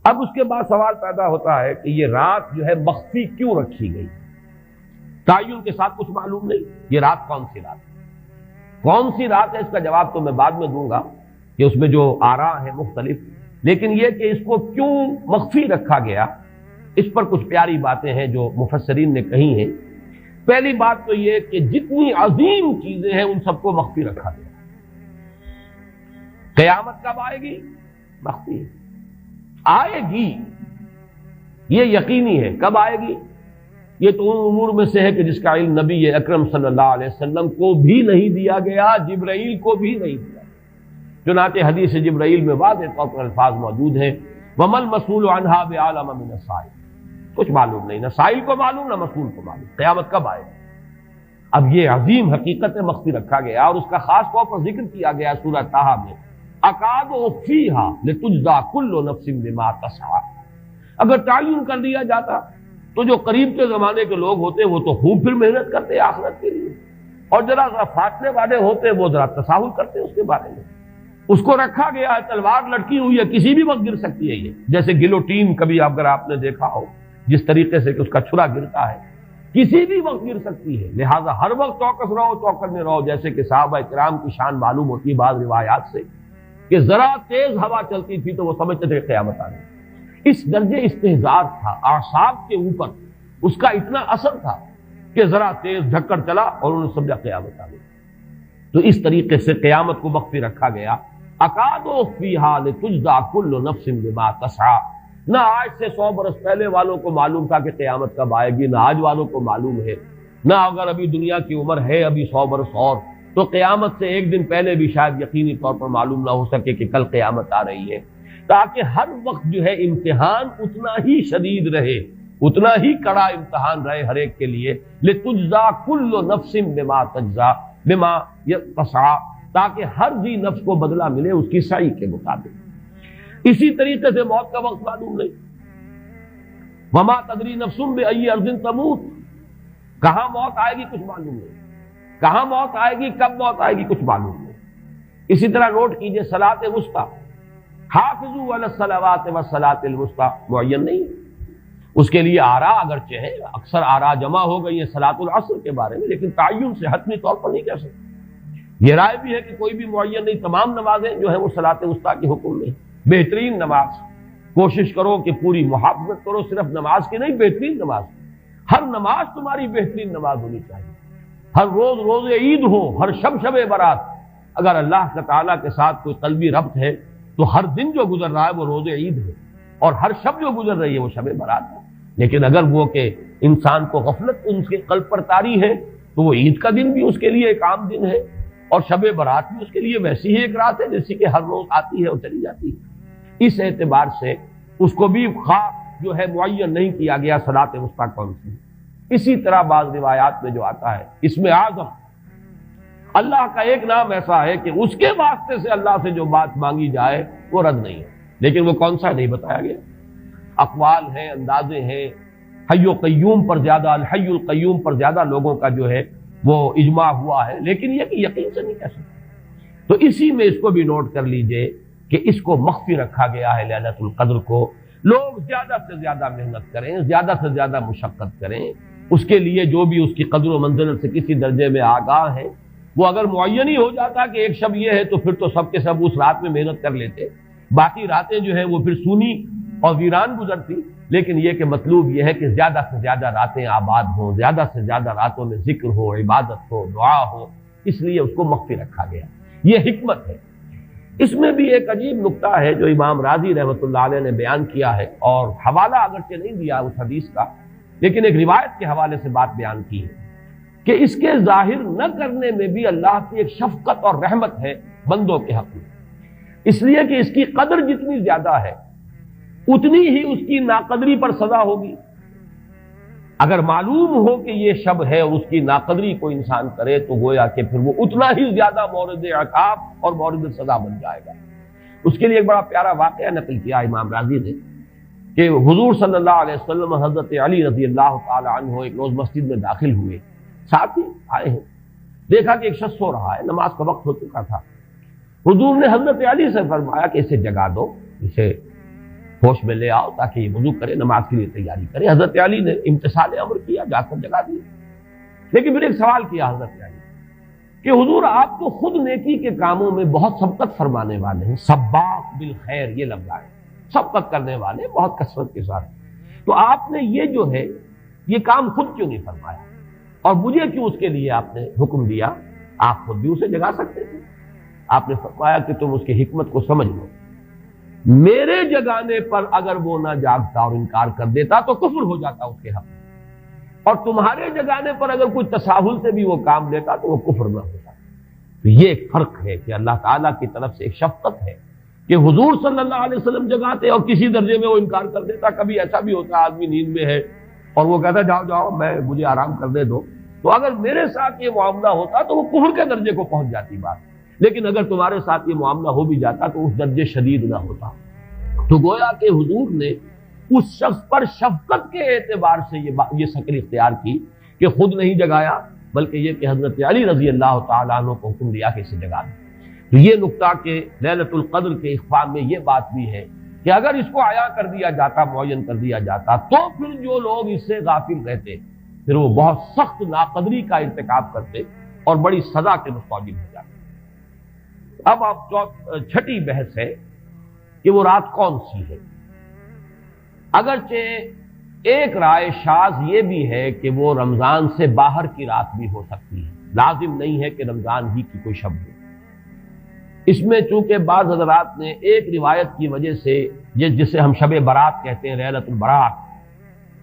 اب اس کے بعد سوال پیدا ہوتا ہے کہ یہ رات جو ہے مخفی کیوں رکھی گئی؟ تعین کے ساتھ کچھ معلوم نہیں یہ رات کون سی رات ہے، کون سی رات ہے، اس کا جواب تو میں بعد میں دوں گا کہ اس میں جو آراء ہیں مختلف، لیکن یہ کہ اس کو کیوں مخفی رکھا گیا اس پر کچھ پیاری باتیں ہیں جو مفسرین نے کہی ہیں۔ پہلی بات تو یہ کہ جتنی عظیم چیزیں ہیں ان سب کو مخفی رکھا گیا۔ قیامت کب آئے گی؟ مخفی آئے گی، یہ یقینی ہے۔ کب آئے گی؟ یہ تو ان امور میں سے ہے کہ جس کا علم نبی اکرم صلی اللہ علیہ وسلم کو بھی نہیں دیا گیا، جبرائیل کو بھی نہیں دیا۔ چنانچہ حدیث جبرائیل میں واضح طور پر الفاظ موجود ہیں، وَمَا الْمَسْئُولُ عَنْهَا بِأَعْلَمَ مِنَ السَّائِلِ، کچھ معلوم نہیں، نہ سائل کو معلوم نہ مسئول کو معلوم قیامت کب آئے۔ اب یہ عظیم حقیقت مخفی رکھا گیا اور اس کا خاص طور پر ذکر کیا گیا سورہ طٰہٰ میں، اکاد اخفیھا لتجزی کل نفس بما تسعی۔ اگر تعین کر دیا جاتا تو جو قریب کے زمانے کے لوگ ہوتے وہ تو خوب پھر محنت کرتے آخرت کے لیے، اور ذرا فاصلے والے ہوتے وہ ذرا تساہل کرتے اس کے بارے میں۔ اس کو رکھا گیا ہے، تلوار لٹکی ہوئی ہے، کسی بھی وقت گر سکتی ہے، یہ جیسے گلوٹین کبھی اگر آپ نے دیکھا ہو جس طریقے سے کہ اس کا چھرا گرتا ہے، کسی بھی وقت گر سکتی ہے، لہذا ہر وقت چوکس رہو، چوکس میں رہو، جیسے کہ صحابہ کرام کی شان معلوم ہوتی ہے بعض روایات سے کہ ذرا تیز ہوا چلتی تھی تو وہ سمجھتے تھے کہ قیامت آ گئی۔ اس درجے استحضار تھا اعصاب کے اوپر، اس کا اتنا اثر تھا کہ ذرا تیز جھکڑ چلا اور انہوں نے سمجھا قیامت آ گئی۔ تو اس طریقے سے قیامت کو مخفی رکھا گیا۔ اکاد اخفیھا لتجزی کل نفس بما تسعی۔ نہ آج سے 100 برس پہلے والوں کو معلوم تھا کہ قیامت کب آئے گی، نہ آج والوں کو معلوم ہے، نہ اگر ابھی دنیا کی عمر ہے ابھی 100 برس اور تو قیامت سے ایک دن پہلے بھی شاید یقینی طور پر معلوم نہ ہو سکے کہ کل قیامت آ رہی ہے، تاکہ ہر وقت جو ہے امتحان اتنا ہی شدید رہے، اتنا ہی کڑا امتحان رہے ہر ایک کے لیے۔ لتجزی کل نفس بما تجزی بما تسعی، تاکہ ہر ذی نفس کو بدلہ ملے اس کی سعی کے مطابق۔ اسی طریقے سے موت کا وقت معلوم نہیں، وما تدری نفس بأی ارض تموت، کہاں موت آئے گی کچھ معلوم نہیں، کہاں موت آئے گی، کب موت آئے گی کچھ معلوم نہیں۔ اسی طرح نوٹ کیجئے صلاۃ وسطیٰ، حافظوا علی الصلوات والصلاۃ الوسطیٰ معین نہیں ہے، اس کے لیے آراء اگرچہ ہے، اکثر آراء جمع ہو گئی ہیں صلاۃ العصر کے بارے میں، لیکن تعین سے حتمی طور پر نہیں کہہ سکتے۔ یہ رائے بھی ہے کہ کوئی بھی معین نہیں، تمام نمازیں جو ہیں وہ صلاۃ وسطیٰ کے حکم میں۔ بہترین نماز کوشش کرو کہ پوری محافظت کرو، صرف نماز کی نہیں، بہترین نماز، ہر نماز تمہاری بہترین نماز ہونی چاہیے، ہر روز روز عید ہو، ہر شب شب برات۔ اگر اللہ تعالیٰ کے ساتھ کوئی قلبی ربط ہے تو ہر دن جو گزر رہا ہے وہ روز عید ہے، اور ہر شب جو گزر رہی ہے وہ شب برات ہے۔ لیکن اگر وہ کہ انسان کو غفلت ان کے قلب پر طاری ہے تو وہ عید کا دن بھی اس کے لیے ایک عام دن ہے، اور شب برات بھی اس کے لیے ویسی ہی ایک رات ہے جیسی کہ ہر روز آتی ہے اور چلی جاتی ہے۔ اس اعتبار سے اس کو بھی خاص جو ہے معین نہیں کیا گیا صلاۃ وسطیٰ کون سی۔ اسی طرح بعض روایات میں جو آتا ہے اسم اعظم، اللہ کا ایک نام ایسا ہے کہ اس کے واسطے سے اللہ سے جو بات مانگی جائے وہ رد نہیں ہے، لیکن وہ کون سا نہیں بتایا گیا۔ اقوال ہیں، اندازے ہیں، حی و قیوم پر زیادہ، الحی القیوم پر زیادہ لوگوں کا جو ہے وہ اجماع ہوا ہے، لیکن یہ کہ یقین سے نہیں کہہ سکتے۔ تو اسی میں اس کو بھی نوٹ کر لیجئے کہ اس کو مخفی رکھا گیا ہے لیلۃ القدر کو۔ لوگ زیادہ سے زیادہ محنت کریں، زیادہ سے زیادہ مشقت کریں، اس کے لیے جو بھی اس کی قدر و منزلت سے کسی درجے میں آگاہ ہے، وہ اگر معین ہی ہو جاتا کہ ایک شب یہ ہے تو پھر تو سب کے سب اس رات میں محنت کر لیتے، باقی راتیں جو ہیں وہ پھر سونی اور ویران گزرتی۔ لیکن یہ کہ مطلوب یہ ہے کہ زیادہ سے زیادہ راتیں آباد ہوں، زیادہ سے زیادہ راتوں میں ذکر ہو، عبادت ہو، دعا ہو، اس لیے اس کو مخفی رکھا گیا، یہ حکمت ہے۔ اس میں بھی ایک عجیب نکتہ ہے جو امام راضی رحمۃ اللہ علیہ نے بیان کیا ہے، اور حوالہ اگرچہ نہیں دیا اس حدیث کا، لیکن ایک روایت کے حوالے سے بات بیان کی ہے کہ اس کے ظاہر نہ کرنے میں بھی اللہ کی ایک شفقت اور رحمت ہے بندوں کے حق میں، اس لیے کہ اس کی قدر جتنی زیادہ ہے اتنی ہی اس کی ناقدری پر سزا ہوگی۔ اگر معلوم ہو کہ یہ شب ہے اور اس کی ناقدری کو انسان کرے تو گویا کہ پھر وہ اتنا ہی زیادہ مورد عقاب اور مورد سزا بن جائے گا۔ اس کے لیے ایک بڑا پیارا واقعہ نقل کیا امام راضی نے کہ حضور صلی اللہ علیہ وسلم حضرت علی رضی اللہ تعالی عنہ ایک روز مسجد میں داخل ہوئے، ساتھ ہی آئے ہیں، دیکھا کہ ایک شخص سو رہا ہے، نماز کا وقت ہو چکا تھا۔ حضور نے حضرت علی سے فرمایا کہ اسے جگا دو، اسے ہوش میں لے آؤ تاکہ یہ وضو کرے، نماز کے لیے تیاری کرے۔ حضرت علی نے امتثال امر کیا، جا کر جگا دیا۔ لیکن پھر ایک سوال کیا حضرت علی کہ حضور آپ تو خود نیکی کے کاموں میں بہت سبقت فرمانے والے ہیں، سباق بالخیر یہ لفظ آئے، سبقت کرنے والے بہت کثرت کے ساتھ، تو آپ نے یہ جو ہے یہ کام خود کیوں نہیں فرمایا اور مجھے کیوں اس کے لیے آپ نے حکم دیا؟ آپ خود بھی اسے جگا سکتے تھے۔ آپ نے فرمایا کہ تم اس کی حکمت کو سمجھ لو، میرے جگانے پر اگر وہ نہ جاگتا اور انکار کر دیتا تو کفر ہو جاتا اس کے حق میں، اور تمہارے جگانے پر اگر کوئی تساہل سے بھی وہ کام لیتا تو وہ کفر نہ ہوتا۔ تو یہ ایک فرق ہے کہ اللہ تعالیٰ کی طرف سے ایک شفقت ہے کہ حضور صلی اللہ علیہ وسلم جگاتے اور کسی درجے میں وہ انکار کر دیتا۔ کبھی ایسا بھی ہوتا آدمی نیند میں ہے اور وہ کہتا جاؤ جاؤ مجھے آرام کرنے دو، تو اگر میرے ساتھ یہ معاملہ ہوتا تو وہ کفر کے درجے کو پہنچ جاتی بات، لیکن اگر تمہارے ساتھ یہ معاملہ ہو بھی جاتا تو اس درجے شدید نہ ہوتا۔ تو گویا کہ حضور نے اس شخص پر شفقت کے اعتبار سے یہ شکل اختیار کی کہ خود نہیں جگایا، بلکہ یہ کہ حضرت علی رضی اللہ تعالیٰ عنہ کو حکم دیا کہ اسے جگا دیں۔ تو یہ نقطہ کہ لیلۃ القدر کے اخفاء میں یہ بات بھی ہے کہ اگر اس کو عیاں کر دیا جاتا، معین کر دیا جاتا، تو پھر جو لوگ اس سے غافل رہتے پھر وہ بہت سخت ناقدری کا ارتکاب کرتے اور بڑی سزا کے مستوجب ہو جاتے۔ اب آپ چھٹی بحث ہے کہ وہ رات کون سی ہے۔ اگرچہ ایک رائے شاذ یہ بھی ہے کہ وہ رمضان سے باہر کی رات بھی ہو سکتی ہے، لازم نہیں ہے کہ رمضان ہی کی کوئی شب ہو۔ اس میں چونکہ بعض حضرات نے ایک روایت کی وجہ سے جسے ہم شب برات کہتے ہیں، لیلۃ البرات،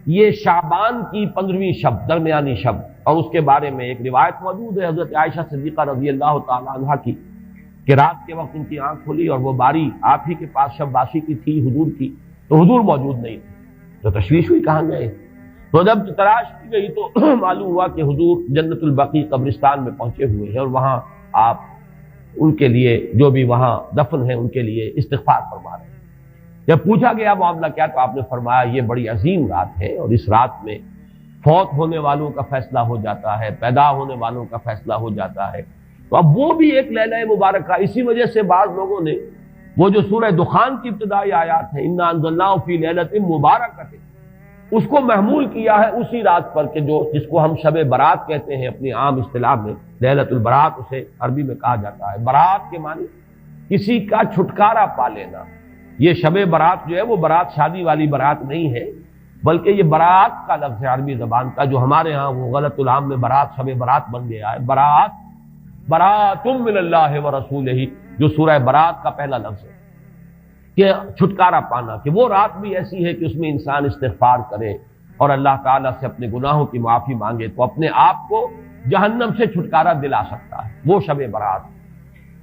یہ شعبان کی 15ویں شب، درمیانی شب، اور اس کے بارے میں ایک روایت موجود ہے حضرت عائشہ صدیقہ رضی اللہ تعالی عنہا کی کہ رات کے وقت ان کی آنکھ کھلی اور وہ باری آپ ہی کے پاس شب باسی کی تھی، حضور کی، تو حضور موجود نہیں تھے، تو تشویش ہوئی کہاں گئے۔ تو جب تلاش کی گئی تو معلوم ہوا کہ حضور جنت البقیع قبرستان میں پہنچے ہوئے ہیں اور وہاں آپ ان کے لیے جو بھی وہاں دفن ہیں ان کے لیے استغفار فرما رہے ہیں۔ جب پوچھا گیا معاملہ کیا، تو آپ نے فرمایا یہ بڑی عظیم رات ہے اور اس رات میں فوت ہونے والوں کا فیصلہ ہو جاتا ہے، پیدا ہونے والوں کا فیصلہ ہو جاتا ہے۔ تو اب وہ بھی ایک لیلہ مبارکہ، اسی وجہ سے بعض لوگوں نے وہ جو سورہ دخان کی ابتدائی آیات ہیں انا انزلناہ فی لیلۃ مبارکۃ، اس کو محمول کیا ہے اسی رات پر کہ جس کو ہم شب برات کہتے ہیں اپنی عام اصطلاح میں، لیلۃ البرات اسے عربی میں کہا جاتا ہے۔ برات کے معنی کسی کا چھٹکارا پا لینا۔ یہ شب برات جو ہے وہ برات شادی والی برات نہیں ہے، بلکہ یہ برات کا لفظ ہے عربی زبان کا، جو ہمارے ہاں وہ غلط العام میں برات شب برات بن گیا ہے۔ برات، برات من اللہ ورسولہ، جو سورہ برات کا پہلا لفظ ہے کہ چھٹکارا پانا، کہ وہ رات بھی ایسی ہے کہ اس میں انسان استغفار کرے اور اللہ تعالیٰ سے اپنے گناہوں کی معافی مانگے تو اپنے آپ کو جہنم سے چھٹکارا دلا سکتا ہے، وہ شب برات۔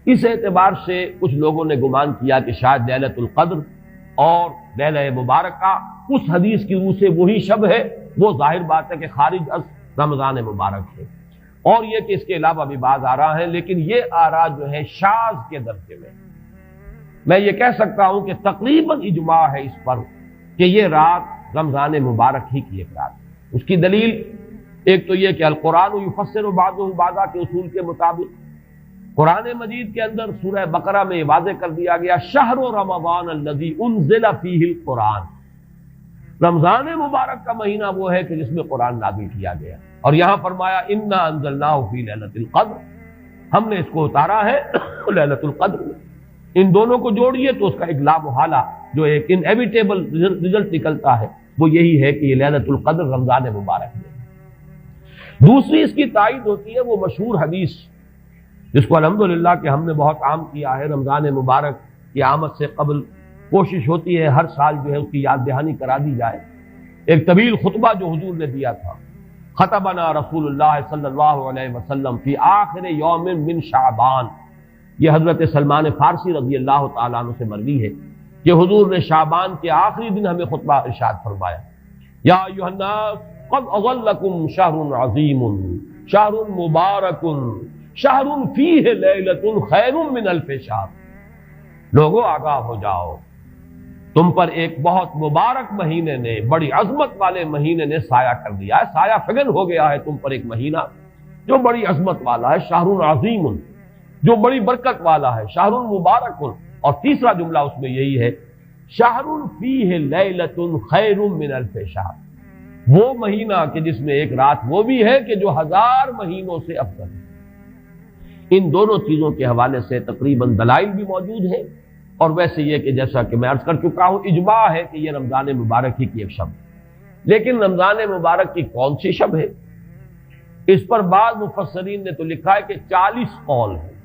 اس اعتبار سے کچھ لوگوں نے گمان کیا کہ شاید لیلۃ القدر اور لیلہ مبارکہ اس حدیث کی روح سے وہی شب ہے، وہ ظاہر بات ہے کہ خارج از رمضان مبارک ہے، اور یہ کہ اس کے علاوہ بھی بعض آراء ہیں، لیکن یہ آراء جو ہے شاذ کے درجے میں یہ کہہ سکتا ہوں کہ تقریباً اجماع ہے اس پر کہ یہ رات رمضان مبارک ہی کی ایک رات ہے۔ اس کی دلیل ایک تو یہ کہ القرآن یفسر بعضہ بعضا کے اصول کے مطابق قرآن مجید کے اندر سورہ بقرہ میں یہ واضح کر دیا گیا شہر رمضان الذی انزل فیہ القرآن، رمضان مبارک کا مہینہ وہ ہے کہ جس میں قرآن نازل کیا گیا، اور یہاں فرمایا انا انزلناہ فی لیلۃ القدر، ہم نے اس کو اتارا ہے لیلۃ القدر میں۔ ان دونوں کو جوڑیے تو اس کا ایک لا محالہ جو ایک انیویٹیبل رزلٹ نکلتا ہے وہ یہی ہے کہ یہ لیلۃ القدر رمضان مبارک میں۔ دوسری اس کی تائید ہوتی ہے وہ مشہور حدیث جس کو الحمدللہ کہ ہم نے بہت عام کیا ہے، رمضان مبارک کی آمد سے قبل کوشش ہوتی ہے ہر سال جو ہے اس کی یاد دہانی کرا دی جائے۔ ایک طویل خطبہ جو حضور نے دیا تھا، خطبنا رسول اللہ صلی اللہ علیہ وسلم فی آخر یوم من شعبان، یہ حضرت سلمان فارسی رضی اللہ تعالیٰ عنہ سے مروی ہے کہ حضور نے شعبان کے آخری دن ہمیں خطبہ ارشاد فرمایا، یا ایھا الناس قد اظلکم شہر عظیم شہر مبارک شہر فیہ لیلۃ خیر من الف شہر، لوگوں آگاہ ہو جاؤ، تم پر ایک بہت مبارک مہینے نے، بڑی عظمت والے مہینے نے سایہ کر دیا ہے، سایہ فگن ہو گیا ہے تم پر ایک مہینہ جو بڑی عظمت والا ہے، شہر عظیم جو بڑی برکت والا ہے، شہر مبارک۔ اور تیسرا جملہ اس میں یہی ہے شہر فیہ لیلۃ خیر من الف شہر، وہ مہینہ کہ جس میں ایک رات وہ بھی ہے کہ جو 1000 مہینوں سے افضل ہے۔ ان دونوں چیزوں کے حوالے سے تقریباً دلائل بھی موجود ہیں، اور ویسے یہ کہ جیسا کہ میں عرض کر چکا ہوں اجماع ہے کہ یہ رمضان مبارک ہی کی ایک شب ہے، لیکن رمضان مبارک کی کون سی شب ہے، اس پر بعض مفسرین نے تو لکھا ہے کہ 40 قول ہیں۔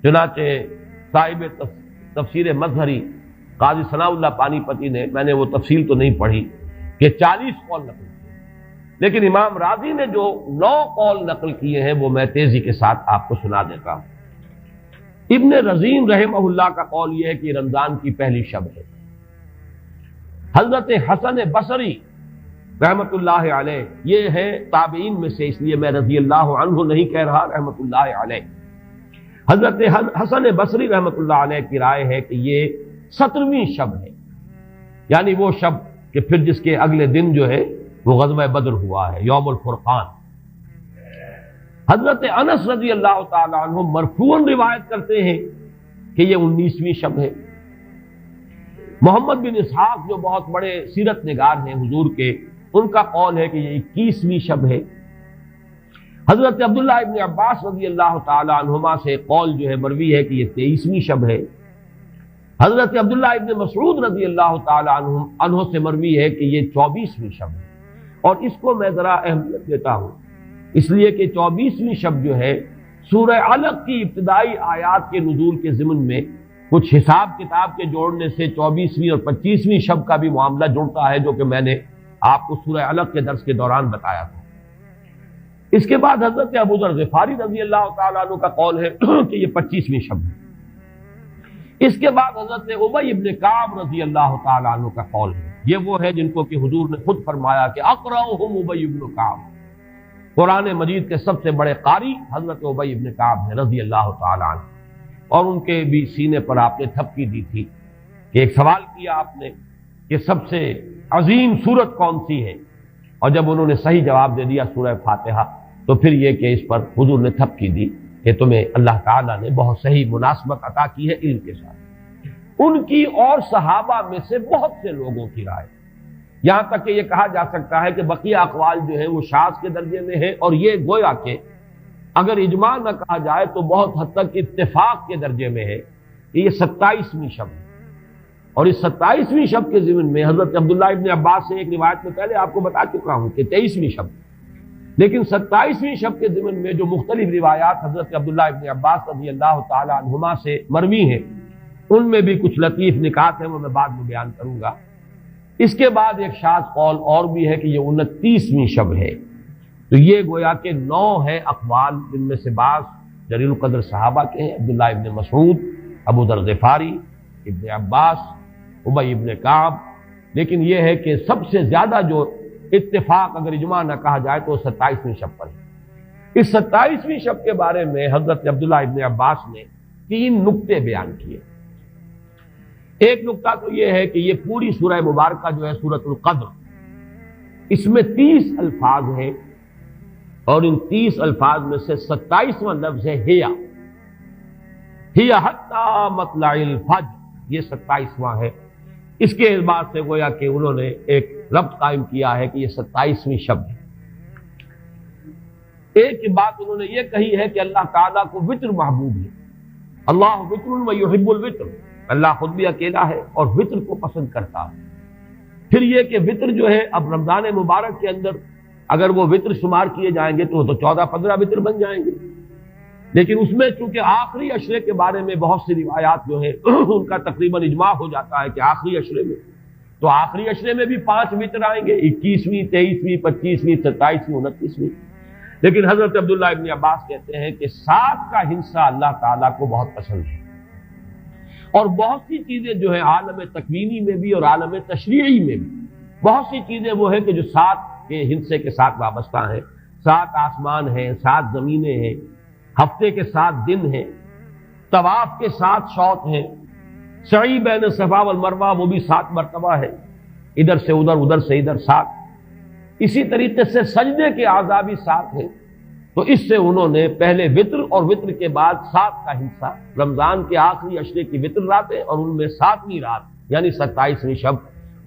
چنانچہ صاحب تفسیر مظہری قاضی ثناء اللہ پانی پتی نے، میں نے وہ تفصیل تو نہیں پڑھی، کہ 40 قول نقل کیے، لیکن امام راضی نے جو 9 قول نقل کیے ہیں وہ میں تیزی کے ساتھ آپ کو سنا دیتا ہوں۔ ابن رزین رحمہ اللہ کا قول یہ ہے کہ رمضان کی پہلی شب ہے۔ حضرت حسن بصری رحمت اللہ علیہ، یہ ہے تابعین میں سے، اس لیے میں رضی اللہ عنہ نہیں کہہ رہا، رحمت اللہ علیہ، حضرت حسن بصری رحمت اللہ علیہ کی رائے ہے کہ یہ 17ویں شب ہے، یعنی وہ شب کہ پھر جس کے اگلے دن جو ہے وہ غزوہ بدر ہوا ہے، یوم الفرقان۔ حضرت انس رضی اللہ تعالی عنہ مرفوعاً روایت کرتے ہیں کہ یہ 19ویں شب ہے۔ محمد بن اسحاق جو بہت بڑے سیرت نگار ہیں حضور کے، ان کا قول ہے کہ یہ 21ویں شب ہے۔ حضرت عبداللہ ابن عباس رضی اللہ تعالی عنہما سے قول جو ہے مروی ہے کہ یہ 23ویں شب ہے۔ حضرت عبداللہ ابن مسعود رضی اللہ تعالی عنہ سے مروی ہے کہ یہ 24ویں شب ہے، اور اس کو میں ذرا اہمیت دیتا ہوں اس لیے کہ 24ویں شب جو ہے سورہ علق کی ابتدائی آیات کے نزول کے ضمن میں کچھ حساب کتاب کے جوڑنے سے 24ویں اور 25ویں شب کا بھی معاملہ جڑتا ہے، جو کہ میں نے آپ کو سورہ علق کے درس کے دوران بتایا تھا۔ اس کے بعد حضرت ابو ذر غفاری رضی اللہ تعالیٰ عنہ کا قول ہے کہ یہ 25ویں شب ہے۔ اس کے بعد حضرت ابی ابن کعب رضی اللہ تعالیٰ عنہ کا قول ہے، یہ وہ ہے جن کو کہ حضور نے خود فرمایا کہ اقرأہم ابی ابن کعب، قرآن مجید کے سب سے بڑے قاری حضرت ابی ابن کعب ہیں رضی اللہ تعالیٰ عنہ، اور ان کے بھی سینے پر آپ نے تھپکی دی تھی کہ ایک سوال کیا آپ نے کہ سب سے عظیم سورت کون سی ہے، اور جب انہوں نے صحیح جواب دے دیا سورہ فاتحہ، تو پھر یہ کہ اس پر حضور نے تھپکی دی کہ تمہیں اللہ تعالیٰ نے بہت صحیح مناسبت عطا کی ہے علم کے ساتھ۔ ان کی اور صحابہ میں سے بہت سے لوگوں کی رائے، یہاں تک کہ یہ کہا جا سکتا ہے کہ بقیہ اقوال جو ہیں وہ شاذ کے درجے میں ہیں، اور یہ گویا کہ اگر اجماع نہ کہا جائے تو بہت حد تک اتفاق کے درجے میں ہے کہ یہ 27ویں شب ہے۔ اور اس 27ویں شب کے ضمن میں حضرت عبداللہ ابن عباس سے ایک روایت میں پہلے آپ کو بتا چکا ہوں کہ 23ویں شب، لیکن 27ویں شب کے ضمن میں جو مختلف روایات حضرت عبداللہ ابن عباس رضی اللہ تعالی عنہما سے مروی ہیں، ان میں بھی کچھ لطیف نکات ہیں، وہ میں بعد میں بیان کروں گا۔ اس کے بعد ایک شاذ قول اور بھی ہے کہ یہ 29ویں شب ہے۔ تو یہ گویا کہ 9 ہے اقوال، جن میں سے بعض جلیل القدر صحابہ کے ہیں، عبداللہ ابن مسعود، ابو ذر غفاری، ابن عباس، ابی ابن کعب، لیکن یہ ہے کہ سب سے زیادہ جو اتفاق اگر اجماع نہ کہا جائے تو 27ویں شب پر ہے۔ اس 27ویں شب کے بارے میں حضرت عبداللہ ابن عباس نے 3 نکتے بیان کیے۔ ایک نکتہ تو یہ ہے کہ یہ پوری سورہ مبارکہ جو ہے سورۃ القدر، اس میں 30 الفاظ ہیں، اور ان 30 الفاظ میں سے 27واں لفظ ہے ہیا حتی مطلع الفجر، یہ 27واں ہے۔ اس کے اعتبار سے گویا کہ انہوں نے ایک ربط قائم کیا ہے کہ یہ 27ویں شب ہے۔ ایک بات انہوں نے یہ کہی ہے کہ اللہ تعالیٰ کو وطر محبوب ہے، اللہ وطر و یحب الوطر، اللہ خود بھی اکیلا ہے اور وطر کو پسند کرتا ہے۔ پھر یہ کہ وطر جو ہے اب رمضان مبارک کے اندر اگر وہ وطر شمار کیے جائیں گے تو 14-15 وطر بن جائیں گے، لیکن اس میں چونکہ آخری عشرے کے بارے میں بہت سی روایات جو ہیں ان کا تقریباً اجماع ہو جاتا ہے کہ آخری عشرے میں، تو آخری عشرے میں بھی 5 وطر آئیں گے، 21ویں، 23ویں، 25ویں، 27ویں، 29ویں۔ لیکن حضرت عبداللہ ابن عباس کہتے ہیں کہ 7 کا ہندسہ اللہ تعالیٰ کو بہت پسند ہے، اور بہت سی چیزیں جو ہیں عالم تکوینی میں بھی اور عالم تشریعی میں بھی بہت سی چیزیں وہ ہیں کہ جو 7 کے ہندسے کے ساتھ وابستہ ہیں۔ 7 آسمان ہیں، 7 زمینیں ہیں، ہفتے کے 7 دن ہیں، طواف کے 7 شوط ہیں، سعی بین صفا والمروہ وہ بھی 7 مرتبہ ہے، ادھر سے ادھر، ادھر سے ادھر 7۔ اسی طریقے سے سجدے کے اعضاء بھی 7 ہیں، تو اس سے انہوں نے پہلے وطر اور وطر کے بعد 7 کا حصہ، رمضان کے آخری عشرے کی وطر راتیں اور ان میں 7ویں رات یعنی 27ویں شب،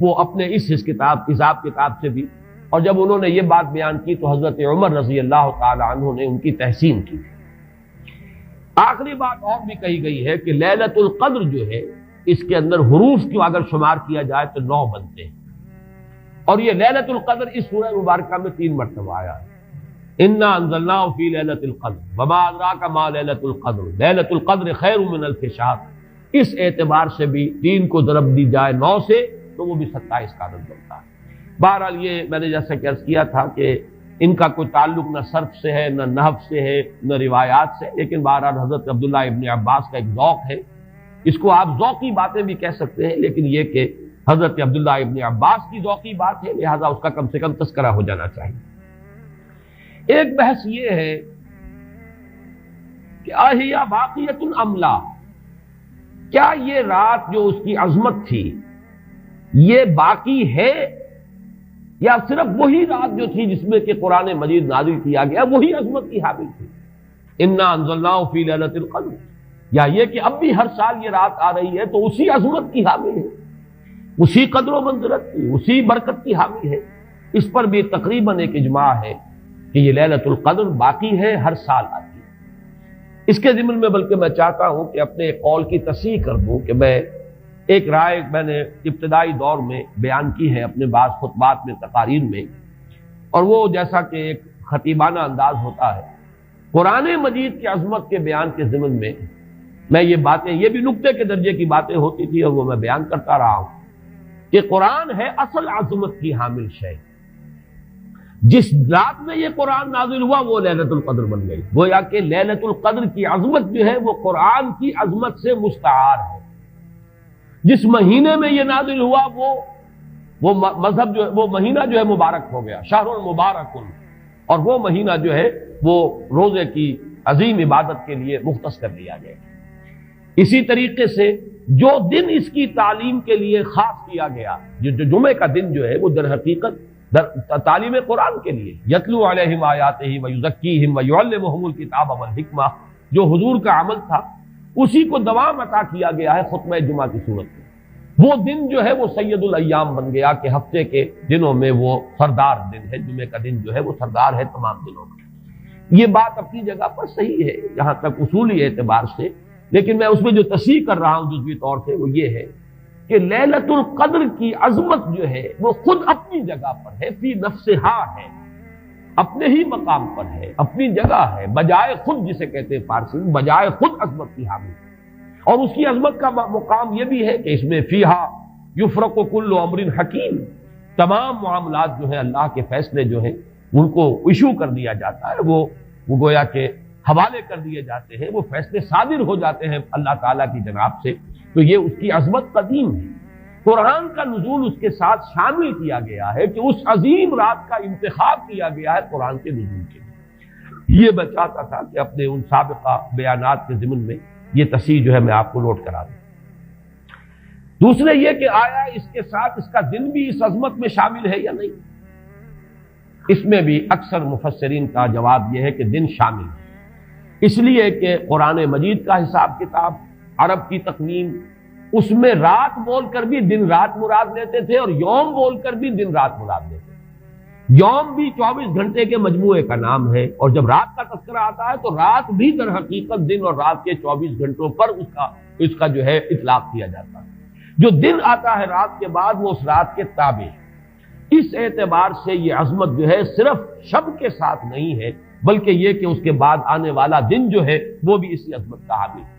وہ اپنے اس حساب کتاب سے بھی. اور جب انہوں نے یہ بات بیان کی تو حضرت عمر رضی اللہ تعالی عنہ نے ان کی تحسین کی. آخری بات اور بھی کہی گئی ہے کہ لیلۃ القدر جو ہے اس کے اندر حروف کو اگر شمار کیا جائے تو 9 بنتے ہیں، اور یہ لیلۃ القدر اس سورہ مبارکہ میں 3 مرتبہ آیا ہے. انا انزلناہ فی لیلۃ القدر وما ادراک ما لیلۃ القدر لیلۃ القدر خیر من الف شہر. اس اعتبار سے بھی 3 کو ضرب دی جائے 9 سے تو وہ بھی 27 کا عدد بنتا ہے. بہرحال یہ میں نے جیسا کہ عرض کیا تھا کہ ان کا کوئی تعلق نہ صرف سے ہے، نہ نحو سے ہے، نہ روایات سے، لیکن بہرحال حضرت عبداللہ ابن عباس کا ایک ذوق ہے. اس کو آپ ذوقی باتیں بھی کہہ سکتے ہیں، لیکن یہ کہ حضرت عبداللہ ابن عباس کی ذوقی بات ہے، لہذا اس کا کم سے کم تذکرہ ہو جانا چاہیے. ایک بحث یہ ہے کہ اہیا باقیۃ ام لا، کیا یہ رات جو اس کی عظمت تھی یہ باقی ہے، یا صرف وہی رات جو تھی جس میں کہ قرآن مجید نازل کیا گیا وہی عظمت کی حامل تھی. انا انزلناہ فی لیلۃ القدر، یا یہ کہ اب بھی ہر سال یہ رات آ رہی ہے تو اسی عظمت کی حامل ہے، اسی قدر و منزلت کی، اسی برکت کی حامل ہے. اس پر بھی تقریباً ایک اجماع ہے کہ یہ لیلۃ القدر باقی ہے، ہر سال آتی ہے. اس کے ضمن میں بلکہ میں چاہتا ہوں کہ اپنے قول کی تصحیح کر دوں کہ ایک رائے میں نے ابتدائی دور میں بیان کی ہے اپنے بعض خطبات میں، تقاریر میں، اور وہ جیسا کہ ایک خطیبانہ انداز ہوتا ہے. قرآن مجید کی عظمت کے بیان کے ضمن میں یہ باتیں، یہ بھی نقطے کے درجے کی باتیں ہوتی تھی اور وہ میں بیان کرتا رہا ہوں کہ قرآن ہے اصل عظمت کی حامل شے. جس رات میں یہ قرآن نازل ہوا وہ لیلۃ القدر بن گئی. گویا کہ لیلۃ القدر کی عظمت جو ہے وہ قرآن کی عظمت سے مستعار ہے. جس مہینے میں یہ نازل ہوا وہ مذہب جو ہے، وہ مہینہ جو ہے مبارک ہو گیا، شہر مبارک، اور وہ مہینہ جو ہے وہ روزے کی عظیم عبادت کے لیے مختص کر لیا گیا. اسی طریقے سے جو دن اس کی تعلیم کے لیے خاص کیا گیا، جو جمعے کا دن جو ہے وہ در حقیقت تعلیم قرآن کے لیے، یتلو علیہم آیاتہ ویزکیہم ویعلمہم الکتاب والحکمہ، جو حضور کا عمل تھا اسی کو دوام عطا کیا گیا ہے خطبہ جمعہ کی صورت میں. وہ دن جو ہے وہ سید الایام بن گیا کہ ہفتے کے دنوں میں وہ سردار دن ہے، جمعے کا دن جو ہے وہ سردار ہے تمام دنوں میں. یہ بات اپنی جگہ پر صحیح ہے جہاں تک اصولی اعتبار سے، لیکن میں اس میں جو تصحیح کر رہا ہوں جزوی طور سے وہ یہ ہے کہ لیلۃ القدر کی عظمت جو ہے وہ خود اپنی جگہ پر ہے، فی نفسہا ہے، اپنے ہی مقام پر ہے، اپنی جگہ ہے، بجائے خود، جسے کہتے ہیں فارسی میں بجائے خود عظمت کی حامل. اور اس کی عظمت کا مقام یہ بھی ہے کہ اس میں فیہا یفرق کل امر حکیم، تمام معاملات جو ہیں اللہ کے فیصلے جو ہیں ان کو ایشو کر دیا جاتا ہے، وہ گویا کہ حوالے کر دیے جاتے ہیں، وہ فیصلے صادر ہو جاتے ہیں اللہ تعالیٰ کی جناب سے. تو یہ اس کی عظمت قدیم ہے. قرآن کا نزول اس کے ساتھ شامل کیا گیا ہے کہ اس عظیم رات کا انتخاب کیا گیا ہے قرآن کے نزول کے لیے. یہ میں چاہتا تھا کہ اپنے ان سابقہ بیانات کے ضمن میں یہ تصحیح جو ہے میں آپ کو نوٹ کرا دوں. دوسرے یہ کہ آیا اس کے ساتھ اس کا دن بھی اس عظمت میں شامل ہے یا نہیں. اس میں بھی اکثر مفسرین کا جواب یہ ہے کہ دن شامل ہے، اس لیے کہ قرآن مجید کا حساب کتاب، عرب کی تقویم، اس میں رات بول کر بھی دن رات مراد لیتے تھے اور یوم بول کر بھی دن رات مراد لیتے تھے. یوم بھی 24 گھنٹے کے مجموعے کا نام ہے، اور جب رات کا تذکرہ آتا ہے تو رات بھی در حقیقت دن اور رات کے 24 گھنٹوں پر اس کا جو ہے اطلاق کیا جاتا ہے. جو دن آتا ہے رات کے بعد وہ اس رات کے تابع ہے. اس اعتبار سے یہ عظمت جو ہے صرف شب کے ساتھ نہیں ہے، بلکہ یہ کہ اس کے بعد آنے والا دن جو ہے وہ بھی اسی عظمت کا حامل ہے.